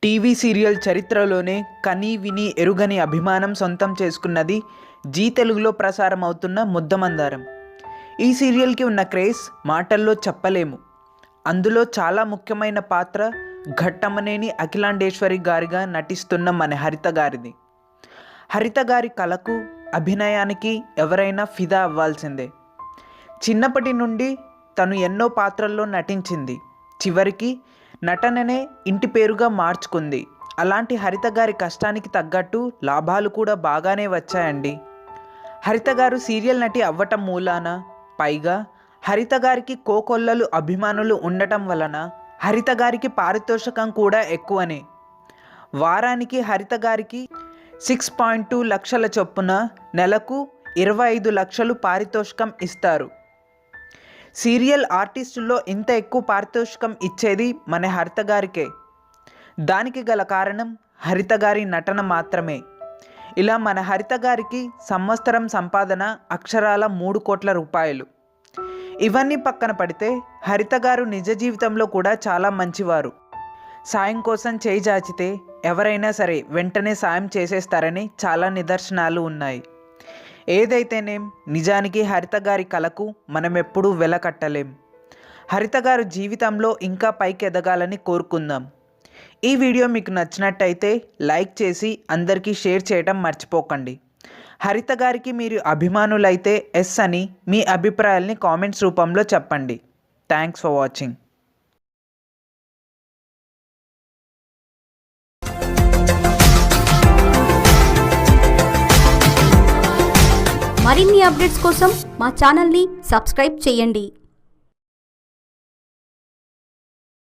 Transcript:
TV serial చరిత్రలోనే కని విని ఎరుగని అభిమానం సొంతం చేసుకున్నది జీ తెలుగులో ప్రసారం అవుతున్న ముద్దమందారం. ఈ సీరియల్కి ఉన్న క్రేజ్ మాటల్లో చెప్పలేము. అందులో చాలా ముఖ్యమైన పాత్ర ఘట్టమనేని అఖిలాండేశ్వరి గారిగా నటిస్తున్న మన హరిత గారిది. హరిత గారి కళకు అభినయానికి ఎవరైనా ఫిదా అవ్వాల్సిందే. చిన్నప్పటి నుండి తను ఎన్నో పాత్రల్లో నటించింది. చివరికి నటననే ఇంటి పేరుగా మార్చుకుంది. అలాంటి హరిత గారి కష్టానికి తగ్గట్టు లాభాలు కూడా బాగానే వచ్చాయండి. హరిత గారు సీరియల్ నటి అవ్వటం మూలాన, పైగా హరిత గారికి కోకొల్లలు అభిమానులు ఉండటం వలన హరిత గారికి పారితోషికం కూడా ఎక్కువనే. వారానికి హరిత గారికి 6.2 లక్షల చొప్పున నెలకు 25 లక్షలు పారితోషికం ఇస్తారు. సీరియల్ ఆర్టిస్టుల్లో ఇంత ఎక్కువ పారితోషికం ఇచ్చేది మన హరిత గారికే. దానికి గల కారణం హరిత గారి నటన మాత్రమే. ఇలా మన హరిత గారికి సంవత్సరం సంపాదన అక్షరాల 3 కోట్ల రూపాయలు. ఇవన్నీ పక్కన పడితే హరిత గారు నిజ జీవితంలో కూడా చాలా మంచివారు. సాయం కోసం చేయి చాచితే ఎవరైనా సరే వెంటనే సాయం చేసేస్తారని చాలా నిదర్శనాలు ఉన్నాయి. ఏదైతేనేం నిజానికి హరిత గారి కళకు మనం ఎప్పుడూ వెలకట్టలేం. హరిత గారు జీవితంలో ఇంకా పైకి ఎదగాలని కోరుకుందాం. ఈ వీడియో మీకు నచ్చినట్టయితే లైక్ చేసి అందరికీ షేర్ చేయడం మర్చిపోకండి. హరిత గారికి మీరు అభిమానులైతే ఎస్ అని మీ అభిప్రాయాల్ని కామెంట్స్ రూపంలో చెప్పండి. Thanks for watching. మరిన్ని అప్డేట్స్ కోసం మా ఛానల్ని సబ్స్క్రైబ్ చేయండి.